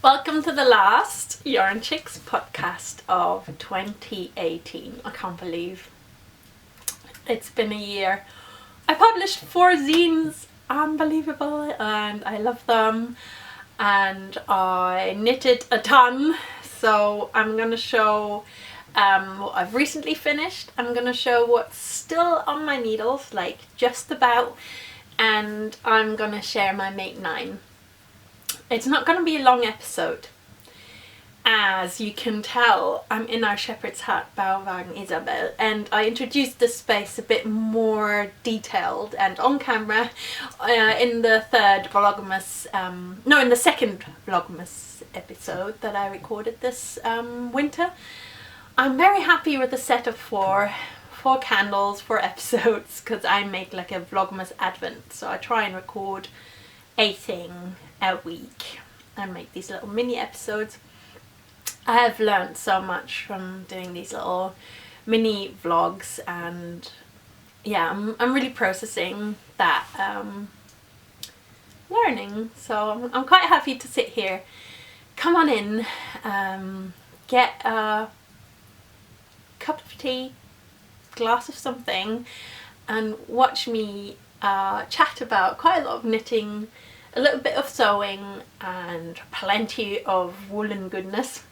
Welcome to the last Yarnchix podcast of 2018. I can't believe it's been a year. I published 4 zines, unbelievable, and I love them. And I knitted a ton, so I'm gonna show what I've recently finished. I'm gonna show what's still on my needles, like just about, and I'm gonna share my Make 9. It's not going to be a long episode. As you can tell, I'm in our shepherd's hut, Bauwagen Isabel, and I introduced this space a bit more detailed and on camera in the second Vlogmas episode that I recorded this winter. I'm very happy with the set of four candles, 4 episodes, because I make like a Vlogmas Advent, so I try and record a thing a week and make these little mini episodes. I have learned so much from doing these little mini vlogs, and yeah, I'm really processing that learning, so I'm quite happy to sit here. Come on in, get a cup of tea, glass of something, and watch me chat about quite a lot of knitting, a little bit of sewing, and plenty of woolen goodness.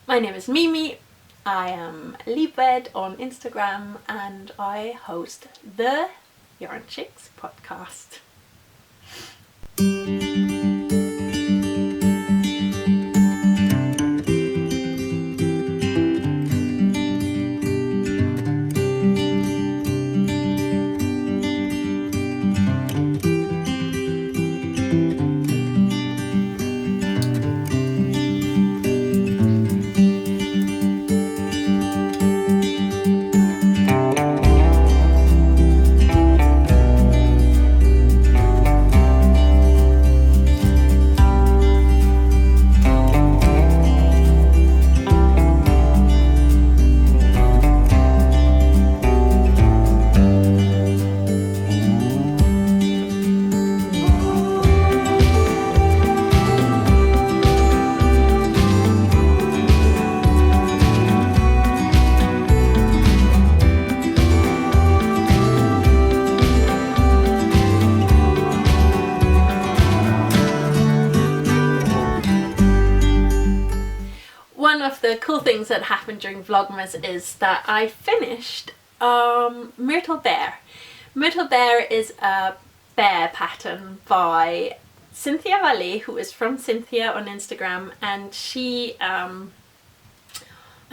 My name is Mimi, I am Liebwed on Instagram, and I host the Yarnchix Podcast. The cool things that happened during Vlogmas is that I finished Myrtil Bear. Myrtil Bear is a bear pattern by Cinthia Vallet, who is from Cinthia on Instagram, and she I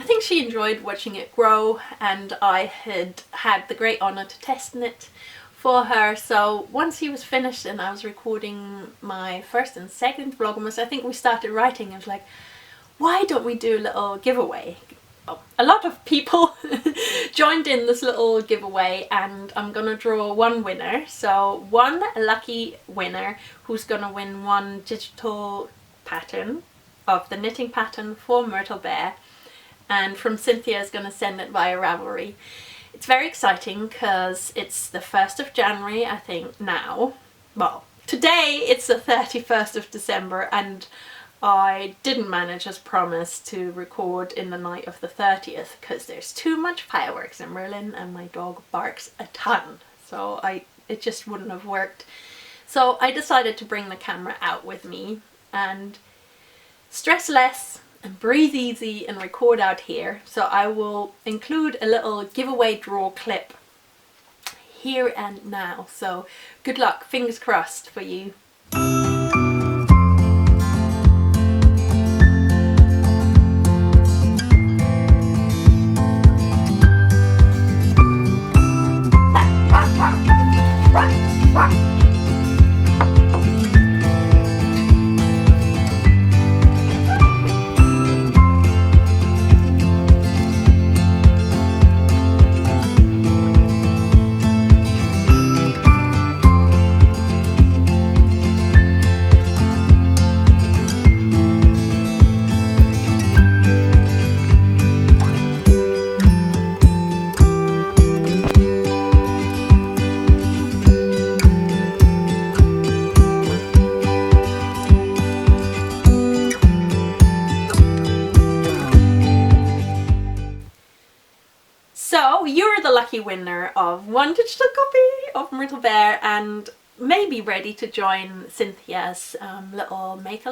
think she enjoyed watching it grow, and I had the great honour to test knit for her. So once he was finished and I was recording my first and second Vlogmas, I think we started writing. I was like, why don't we do a little giveaway? A lot of people joined in this little giveaway, and I'm gonna draw one winner. So one lucky winner who's gonna win one digital pattern of the knitting pattern for Myrtil Bear, and from Cinthia is gonna send it via Ravelry. It's very exciting because it's the 1st of January, I think now. Well, today it's the 31st of December, and I didn't manage as promised to record in the night of the 30th because there's too much fireworks in Berlin and my dog barks a ton, so it just wouldn't have worked. So I decided to bring the camera out with me and stress less and breathe easy and record out here. So I will include a little giveaway draw clip here and now, so good luck, fingers crossed for you. lucky winner of one digital copy of Myrtil Bear and may be ready to join Cynthia's little knit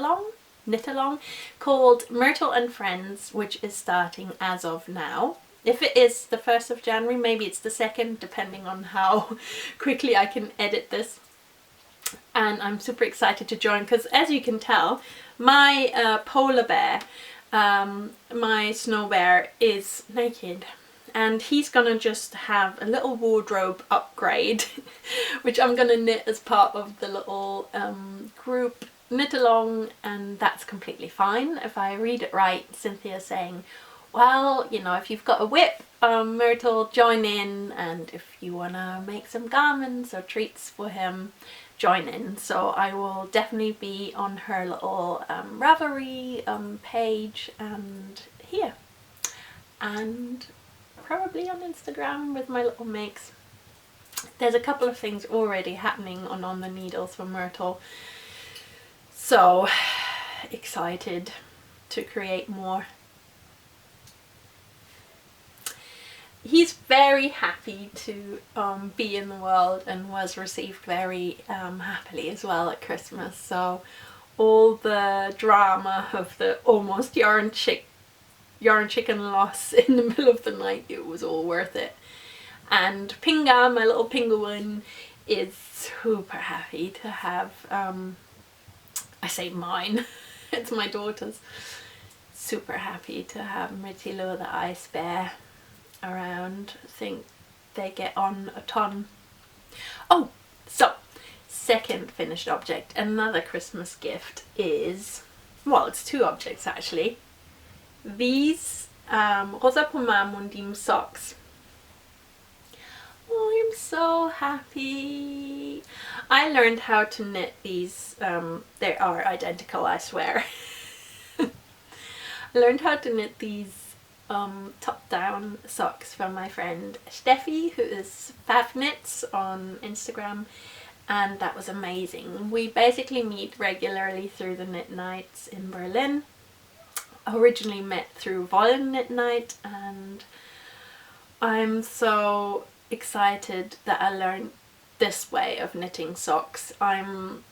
along called Myrtil and Friends, which is starting as of now. If it is the 1st of January, maybe it's the 2nd, depending on how quickly I can edit this. And I'm super excited to join because, as you can tell, my polar bear, my snow bear, is naked. And he's gonna just have a little wardrobe upgrade, which I'm gonna knit as part of the little group knit along, and that's completely fine. If I read it right, Cynthia's saying, well, you know, if you've got a whip, Myrtil, join in, and if you wanna make some garments or treats for him, join in. So I will definitely be on her little Ravelry page and here. And probably on Instagram with my little makes. There's a couple of things already happening on the needles for Myrtil, so excited to create more. He's very happy to be in the world and was received very happily as well at Christmas, so all the drama of the almost yarn chicken loss in the middle of the night, it was all worth it. And Pinga, my little penguin, is super happy to have, I say mine, it's my daughter's, super happy to have Myrtilo the ice bear around. I think they get on a ton. Oh, so second finished object, another Christmas gift is, well, it's two objects actually. These Rosa Pomar Mondim socks. Oh, I'm so happy. I learned how to knit these, they are identical, I swear. I learned how to knit these top-down socks from my friend Steffi, who is Fav Knits on Instagram, and that was amazing. We basically meet regularly through the knit nights in Berlin. Originally met through Wolle Knit Night, and I'm so excited that I learned this way of knitting socks. I'm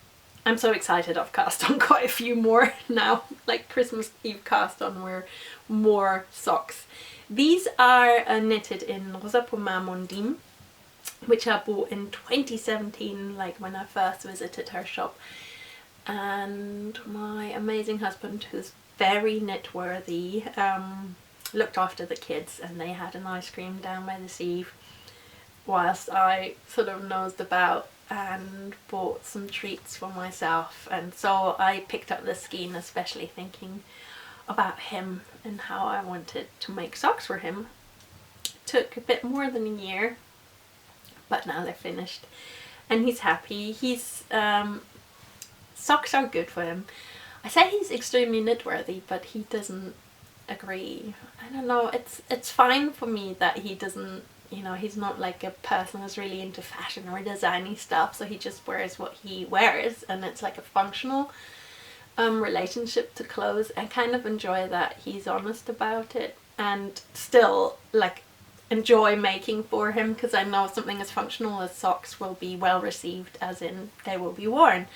so excited. I've cast on quite a few more now, like Christmas Eve cast on were more socks. These are knitted in Rosa Pomar Mondim, which I bought in 2017, like when I first visited her shop. And my amazing husband, who's very knit worthy, looked after the kids, and they had an ice cream down by the sea whilst I sort of nosed about and bought some treats for myself. And so I picked up the skein especially thinking about him and how I wanted to make socks for him. Took a bit more than a year, but now they're finished and he's happy. He's socks are good for him. I say he's extremely knit-worthy, but he doesn't agree. I don't know, it's fine for me that he doesn't, you know, he's not like a person who's really into fashion or designy stuff, so he just wears what he wears, and it's like a functional relationship to clothes. I kind of enjoy that he's honest about it, and still like enjoy making for him, because I know something as functional as socks will be well received, as in they will be worn.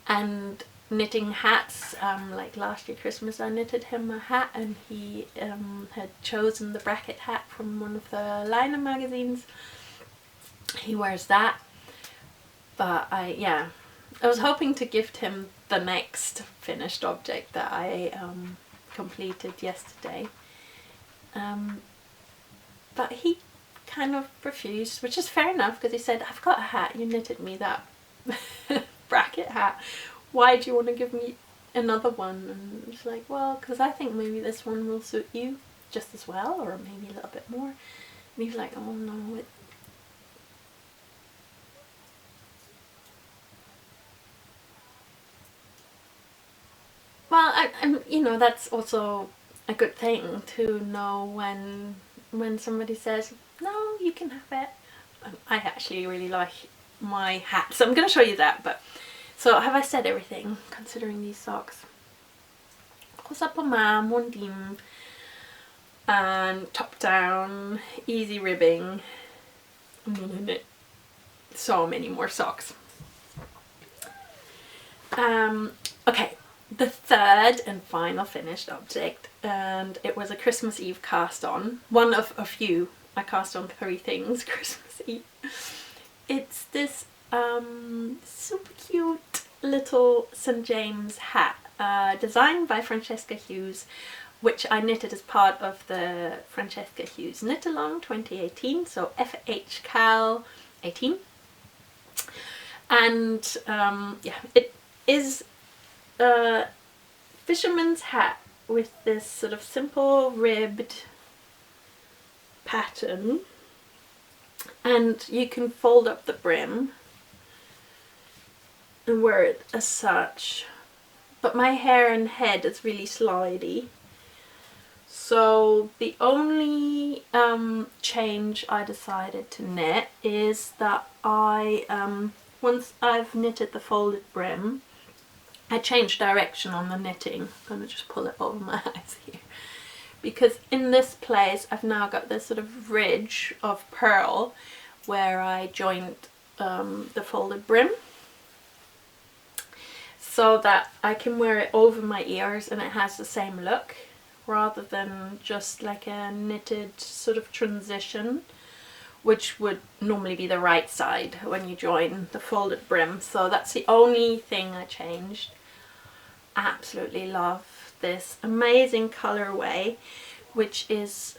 And knitting hats, like last year Christmas I knitted him a hat, and he had chosen the bracket hat from one of the Laine magazines. He wears that, but I was hoping to gift him the next finished object that I completed yesterday, but he kind of refused, which is fair enough, because he said, I've got a hat, you knitted me that bracket hat, why do you want to give me another one? And it's like, well, because I think maybe this one will suit you just as well, or maybe a little bit more. And he's like, oh no, well, I'm you know, that's also a good thing to know when somebody says, no, you can have it. I actually really like my hat, so I'm going to show you that. But so have I said everything considering these socks? Rosa Pomar Mondim and top down, easy ribbing, I'm gonna knit so many more socks. Okay, the third and final finished object, and it was a Christmas Eve cast on. One of a few. I cast on 3 things Christmas Eve. It's this super cute little St. James hat, designed by Francesca Hughes, which I knitted as part of the Francesca Hughes Knit Along 2018, so FH Cal 18. And yeah, it is a fisherman's hat with this sort of simple ribbed pattern, and you can fold up the brim and wear it as such, but my hair and head is really slidey, so the only change I decided to knit is that I once I've knitted the folded brim, I changed direction on the knitting. I'm gonna just pull it over my eyes here, because in this place I've now got this sort of ridge of purl where I joined the folded brim, so that I can wear it over my ears and it has the same look, rather than just like a knitted sort of transition, which would normally be the right side when you join the folded brim. So that's the only thing I changed. Absolutely love this amazing colorway, which is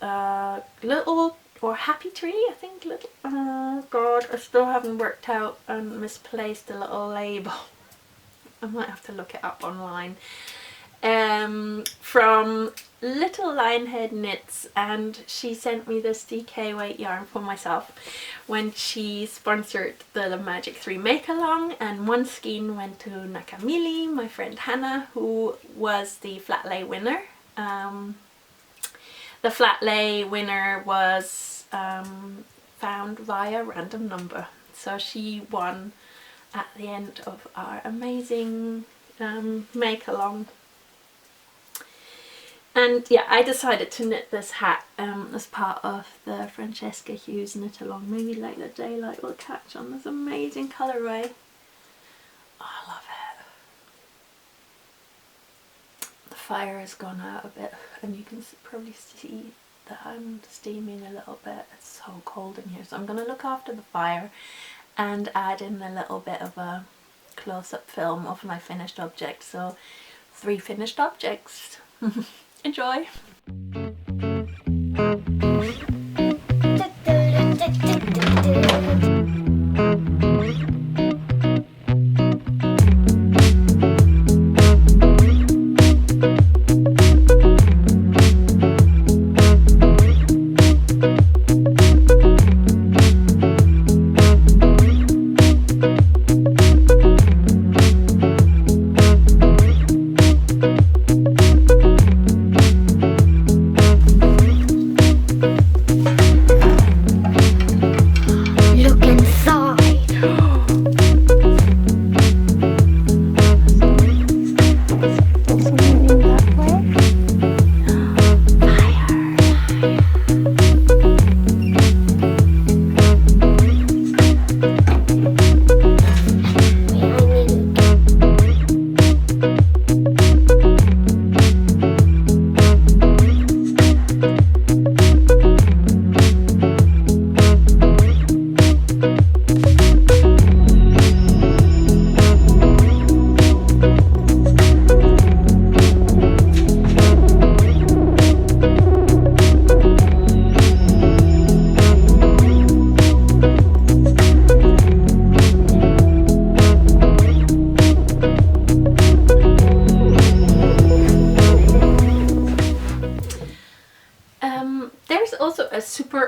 little, or happy tree, I think, little, oh god, I still haven't worked out and misplaced the little label. I might have to look it up online. From Little Lionhead Knits, and she sent me this DK weight yarn for myself when she sponsored the Magic 3 Make Along, and one skein went to Nakamili, my friend Hannah, who was the flat lay winner. The flat lay winner was found via random number, so she won at the end of our amazing make along. And yeah, I decided to knit this hat as part of the Francesca Hughes knit along. Maybe like the daylight will catch on this amazing colourway. Oh, I love it. The fire has gone out a bit, and you can probably see that I'm steaming a little bit. It's so cold in here, so I'm going to look after the fire and add in a little bit of a close-up film of my finished object. So 3 finished objects. Enjoy!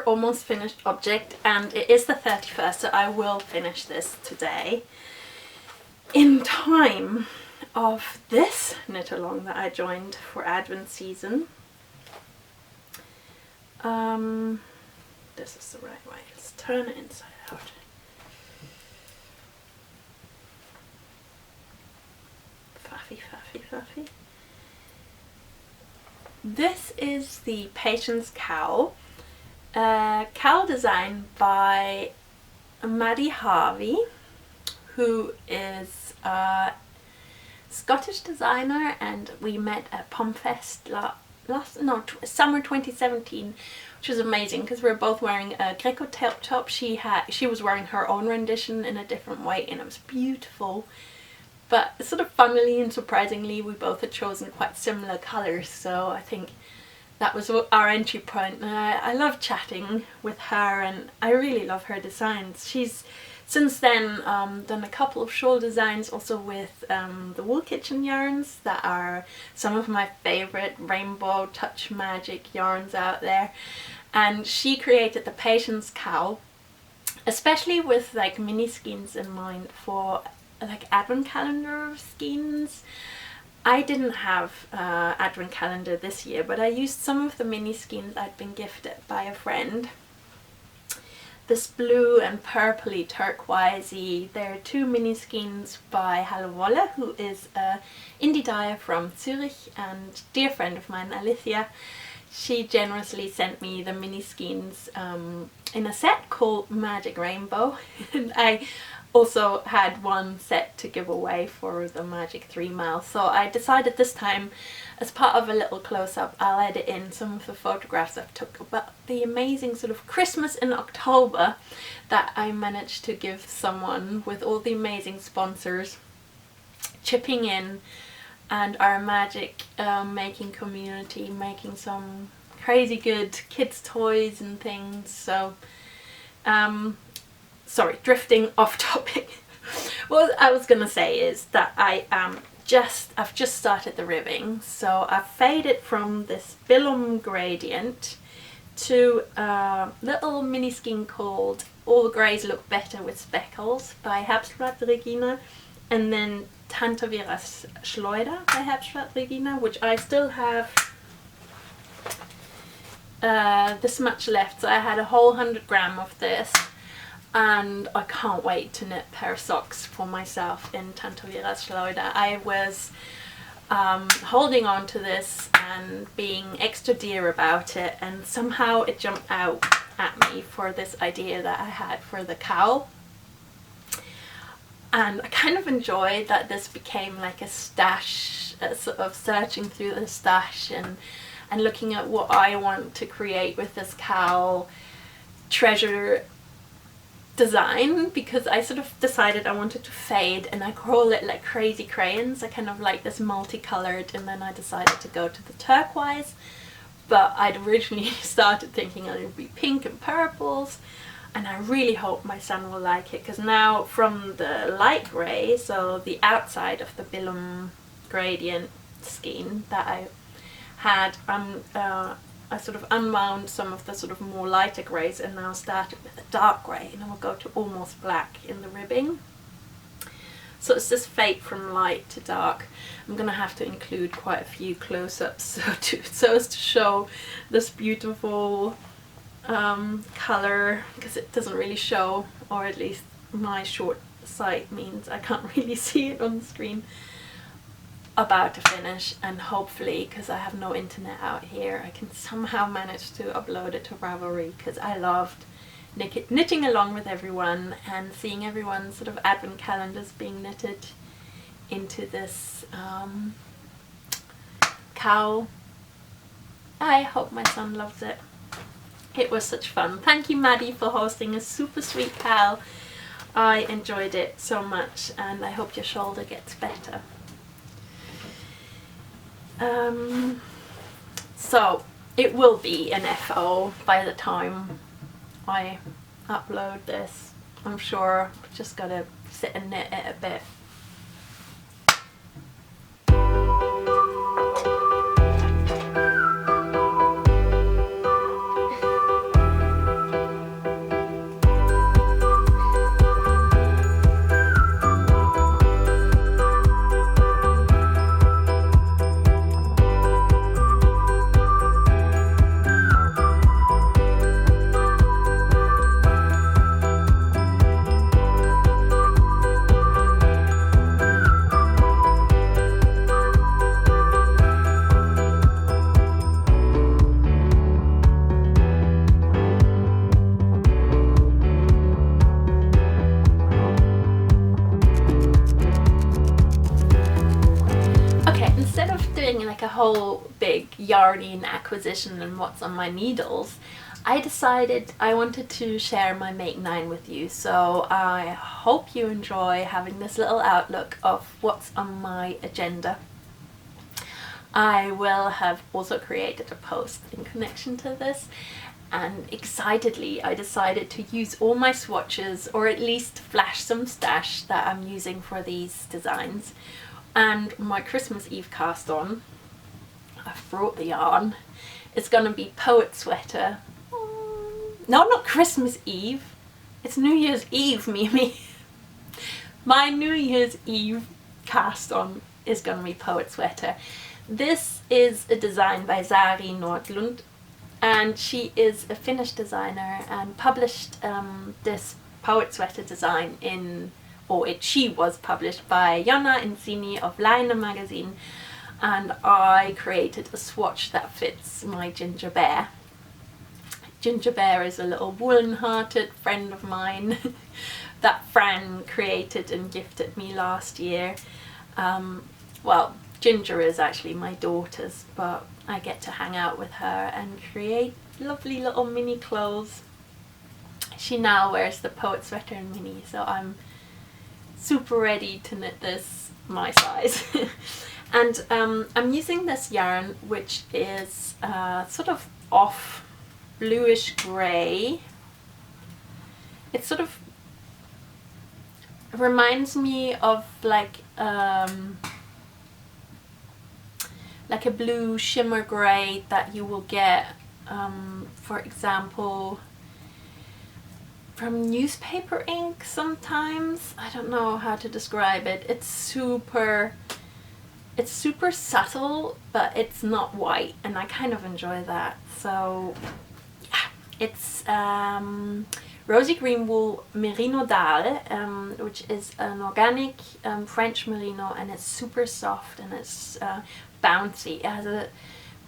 Almost finished object, and it is the 31st, so I will finish this today in time of this knit along that I joined for Advent season. This is the right way. Let's turn it inside out. Faffy, faffy, faffy. This is the Patience cowl. Cowl designed by Maddie Harvey, who is a Scottish designer, and we met at Pomfest summer 2017, which was amazing because we were both wearing a Greco top. She was wearing her own rendition in a different way, and it was beautiful. But sort of funnily and surprisingly, we both had chosen quite similar colours, so I think that was our entry point. And I love chatting with her, and I really love her designs. She's since then done a couple of shawl designs also with the Wool Kitchen yarns that are some of my favourite rainbow touch magic yarns out there. And she created the Patience cowl, especially with like mini skeins in mind for like advent calendar skeins. I didn't have advent calendar this year, but I used some of the mini skeins I'd been gifted by a friend. This blue and purpley turquoisey. There are 2 mini skeins by Hallo Wolle, who is a indie dyer from Zurich and dear friend of mine, Alicia. She generously sent me the mini skeins in a set called Magic Rainbow, and I also had one set to give away for the Magic 3 Mile. So I decided this time, as part of a little close-up, I'll edit in some of the photographs I took about the amazing sort of Christmas in October that I managed to give someone, with all the amazing sponsors chipping in, and our magic making community making some crazy good kids toys and things. So sorry, drifting off topic. What I was gonna say is that I've just started the ribbing, so I've faded from this Billum gradient to a little mini skein called All the Greys Look Better with Speckles by Herbstblatt Regina, and then Tante Vera's Schleuder by Herbstblatt Regina, which I still have this much left. So I had a whole 100 gram of this, and I can't wait to knit a pair of socks for myself in Tante Vera's Schleuder. I was holding on to this and being extra dear about it, and somehow it jumped out at me for this idea that I had for the cowl. And I kind of enjoyed that this became like a stash, sort of searching through the stash and looking at what I want to create with this cowl treasure design, because I sort of decided I wanted to fade, and I call it like crazy crayons. I kind of like this multicolored, and then I decided to go to the turquoise, but I'd originally started thinking it would be pink and purples. And I really hope my son will like it, because now from the light grey, so the outside of the Billum gradient skein that I had, I sort of unwound some of the sort of more lighter greys and now started with a dark grey, and I will go to almost black in the ribbing. So it's this fade from light to dark. I'm going to have to include quite a few close-ups so as to show this beautiful colour, because it doesn't really show, or at least my short sight means I can't really see it on the screen. About to finish, and hopefully, because I have no internet out here, I can somehow manage to upload it to Ravelry, because I loved knitting along with everyone and seeing everyone's sort of advent calendars being knitted into this cowl. I hope my son loves it. It was such fun. Thank you, Maddie, for hosting a super sweet cowl. I enjoyed it so much, and I hope your shoulder gets better. So it will be an FO by the time I upload this, I'm sure. Just gotta sit and knit it a bit. doing like a whole big yarning acquisition and what's on my needles, I decided I wanted to share my Make 9 with you. So I hope you enjoy having this little outlook of what's on my agenda. I will have also created a post in connection to this, and excitedly I decided to use all my swatches, or at least flash some stash that I'm using for these designs. And my Christmas Eve cast on, I've brought the yarn, it's gonna be Poet Sweater. No, not Christmas Eve, it's New Year's Eve, Mimi. My New Year's Eve cast on is gonna be Poet Sweater. This is a design by Sari Nordlund, and she is a Finnish designer and published this Poet Sweater design in, she was published by Jonna Insini of Laine Magazine, and I created a swatch that fits my Ginger Bear. Ginger Bear is a little woolen-hearted friend of mine that Fran created and gifted me last year. Well, Ginger is actually my daughter's, but I get to hang out with her and create lovely little mini clothes. She now wears the Poet Sweater in mini, so I'm super ready to knit this my size. And I'm using this yarn, which is sort of off bluish grey. It sort of reminds me of like a blue shimmer grey that you will get, for example, from newspaper ink sometimes. I don't know how to describe it. It's super subtle, but it's not white, and I kind of enjoy that. So yeah, it's Rosy Green Wool Merino Dalle, which is an organic French merino, and it's super soft and it's bouncy. It has a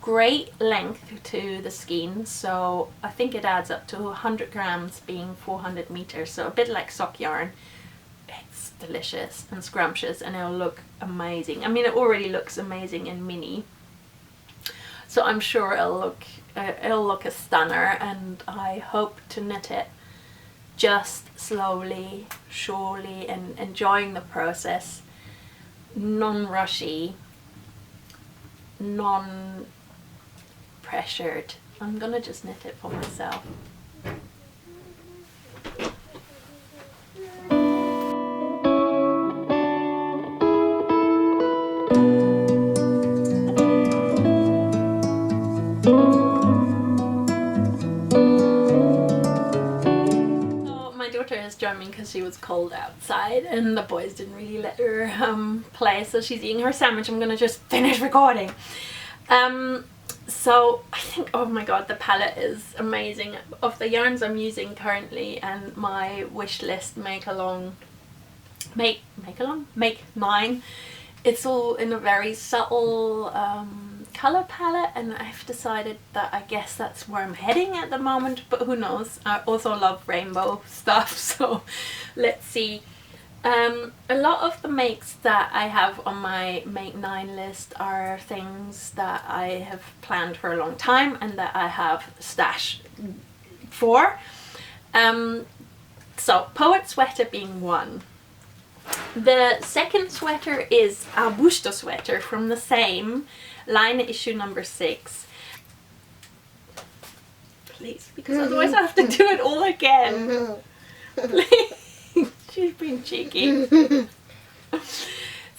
great length to the skein, so I think it adds up to 100 grams, being 400 meters, so a bit like sock yarn. It's delicious and scrumptious, and it'll look amazing. I mean, it already looks amazing in mini, so I'm sure it'll look a stunner, and I hope to knit it just slowly, surely, and enjoying the process, non-rushy, non-pressured. I'm gonna just knit it for myself. Joined me because she was cold outside and the boys didn't really let her play, so she's eating her sandwich. I'm gonna just finish recording. So I think, oh my god, the palette is amazing. Of the yarns I'm using currently and my wish list make 9, it's all in a very subtle color palette, and I've decided that I guess that's where I'm heading at the moment, but who knows. I also love rainbow stuff, so let's see. A lot of the makes that I have on my Make 9 list are things that I have planned for a long time and that I have stash for. So Poet Sweater being one. The second sweater is ARBUSTO sweater from the same line, issue number 6. Please, because otherwise I have to do it all again. Please. She's been cheeky.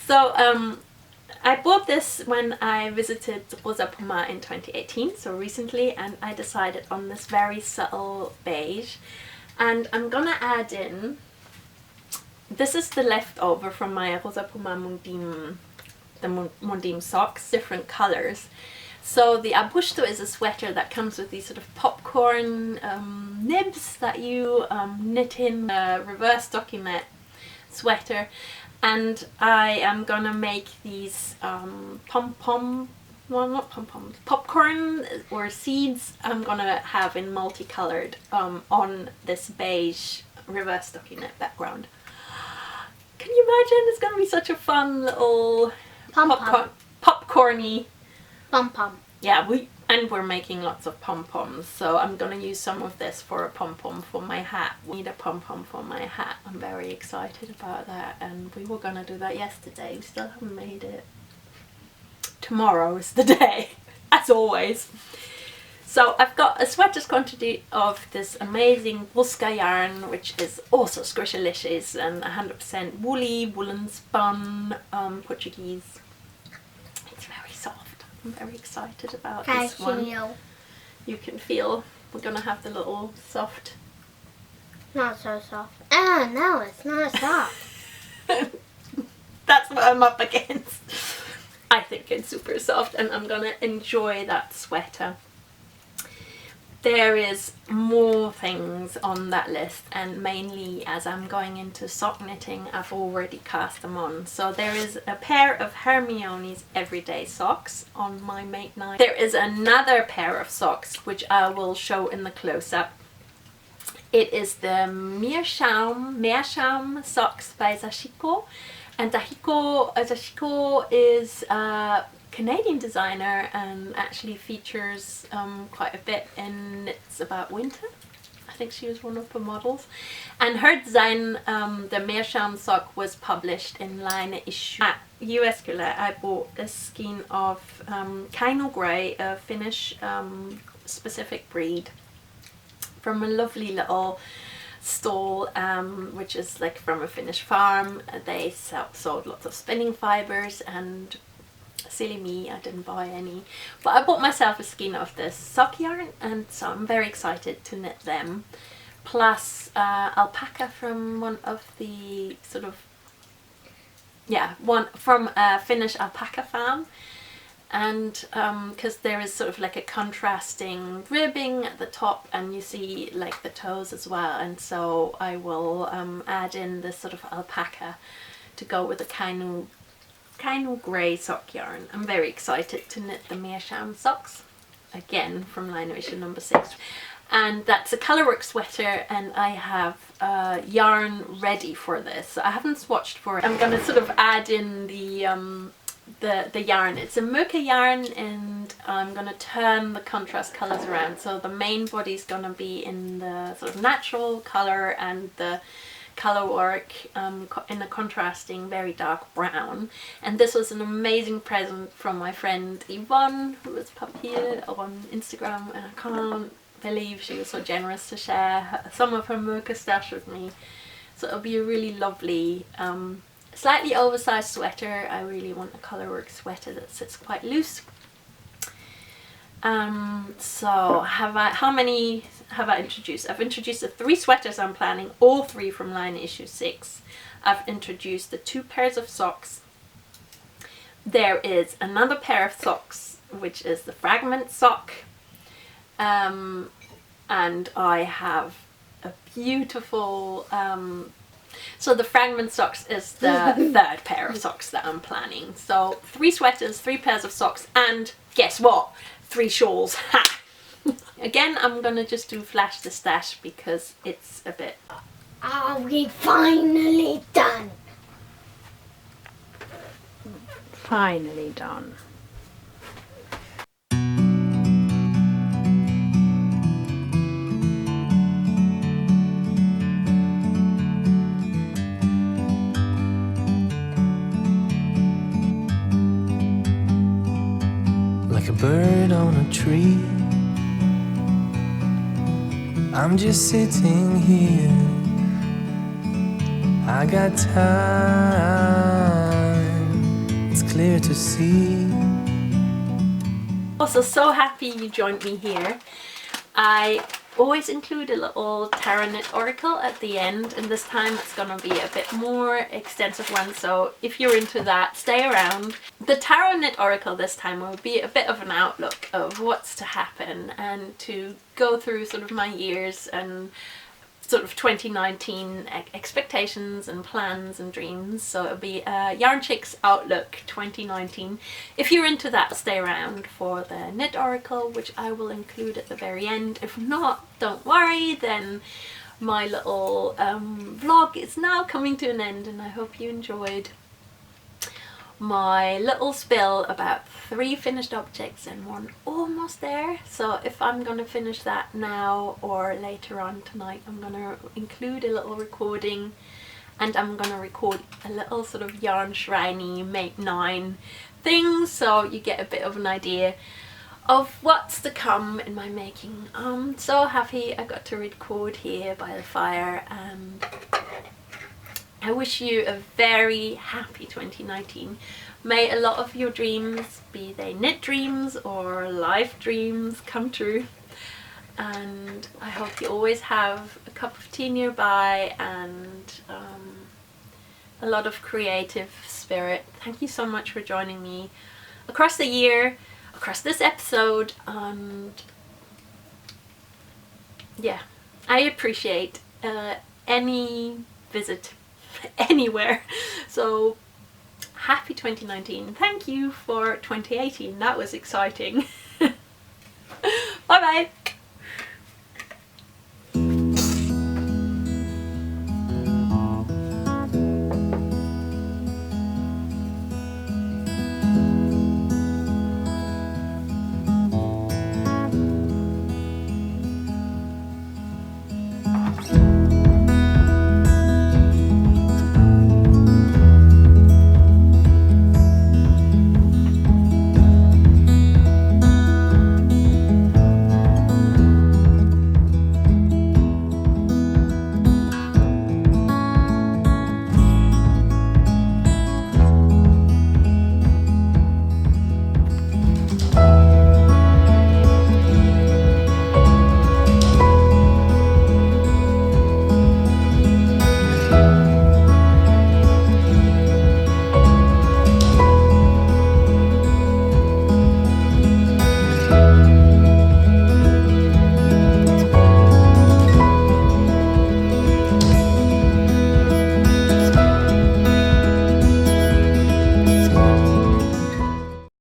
So I bought this when I visited Rosa Pomar in 2018, so recently, and I decided on this very subtle beige, and I'm gonna add in, this is the leftover from my Rosa Pomar Mondim, the Mondim socks, different colors. So the ARBUSTO is a sweater that comes with these sort of popcorn nibs that you knit in a reverse stockinette sweater, and I am gonna make these popcorn or seeds I'm gonna have in multicolored on this beige reverse stockinette background. Can you imagine? It's gonna be such a fun little popcorny Pom-pom. Yeah, we're making lots of pom-poms, so I'm gonna use some of this for a pom-pom for my hat. We need a pom-pom for my hat. I'm very excited about that, and we were gonna do that yesterday. We still haven't made it. Tomorrow is the day, as always. So I've got a sweater's quantity of this amazing Brusca yarn, which is also squishalicious and 100% woolly, woolen spun, Portuguese. It's very soft. I'm very excited about this one. You can feel we're gonna have the little soft. Not so soft. Oh no, it's not soft. That's what I'm up against. I think it's super soft, and I'm gonna enjoy that sweater. There is more things on that list, and mainly as I'm going into sock knitting, I've already cast them on. So there is a pair of Hermione's Everyday Socks on my Make Night. There is another pair of socks which I will show in the close-up. It is the Meerschaum socks by Sachiko, and Sachiko is Canadian designer and actually features quite a bit in Knits About Winter. I think she was one of the models. And her design, the Meerschaum sock, was published in Laine issue. At USQLA I bought a skein of Kaino Grey, a Finnish specific breed, from a lovely little stall, which is like from a Finnish farm. They sold lots of spinning fibres, and silly me, I didn't buy any, but I bought myself a skein of this sock yarn, and so I'm very excited to knit them, plus alpaca from one of the sort of, one from a Finnish alpaca farm, and because there is sort of like a contrasting ribbing at the top, and you see like the toes as well, and so I will add in this sort of alpaca to go with the Kaino Grey sock yarn. I'm very excited to knit the Meerschaum socks, again from Line issue number 6. And that's a colourwork sweater, and I have yarn ready for this. So I haven't swatched for it. I'm going to sort of add in the yarn. It's a mocha yarn, and I'm going to turn the contrast colours around. So the main body is going to be in the sort of natural colour, and the colour work in a contrasting very dark brown. And this was an amazing present from my friend Yvonne, who was up here on Instagram, and I can't believe she was so generous to share some of her mocha stash with me. So it'll be a really lovely slightly oversized sweater. I really want a colourwork sweater that sits quite loose. So how many have I introduced? I've introduced the 3 sweaters I'm planning, all 3 from Line issue 6. I've introduced the 2 pairs of socks. There is another pair of socks, which is the fragment sock, and I have a beautiful so the fragment socks is the 3rd pair of socks that I'm planning. So 3 sweaters, 3 pairs of socks, and guess what? 3 shawls. Ha! Again, I'm gonna just do flash the stash because it's a bit... Are we finally done? Finally done. Like a bird on a tree, I'm just sitting here. I got time, it's clear to see. Also, so happy you joined me here. I always include a little Tarot Knit oracle at the end, and this time it's gonna be a bit more extensive one, so if you're into that, stay around. The Tarot Knit oracle this time will be a bit of an outlook of what's to happen, and to go through sort of my years and sort of 2019 expectations and plans and dreams. So it'll be a Yarnchix Outlook 2019. If you're into that, stay around for the Knit Oracle, which I will include at the very end. If not, don't worry, then my little vlog is now coming to an end, and I hope you enjoyed my little spill about 3 finished objects and 1 almost there. So if I'm gonna finish that now or later on tonight, I'm gonna include a little recording, and I'm gonna record a little sort of yarn shriney make 9 things, so you get a bit of an idea of what's to come in my making. I'm so happy I got to record here by the fire, and I wish you a very happy 2019. May a lot of your dreams, be they knit dreams or life dreams, come true. And I hope you always have a cup of tea nearby and a lot of creative spirit. Thank you so much for joining me across the year, across this episode, and yeah, I appreciate any visit anywhere. So happy 2019. Thank you for 2018. That was exciting. Bye bye.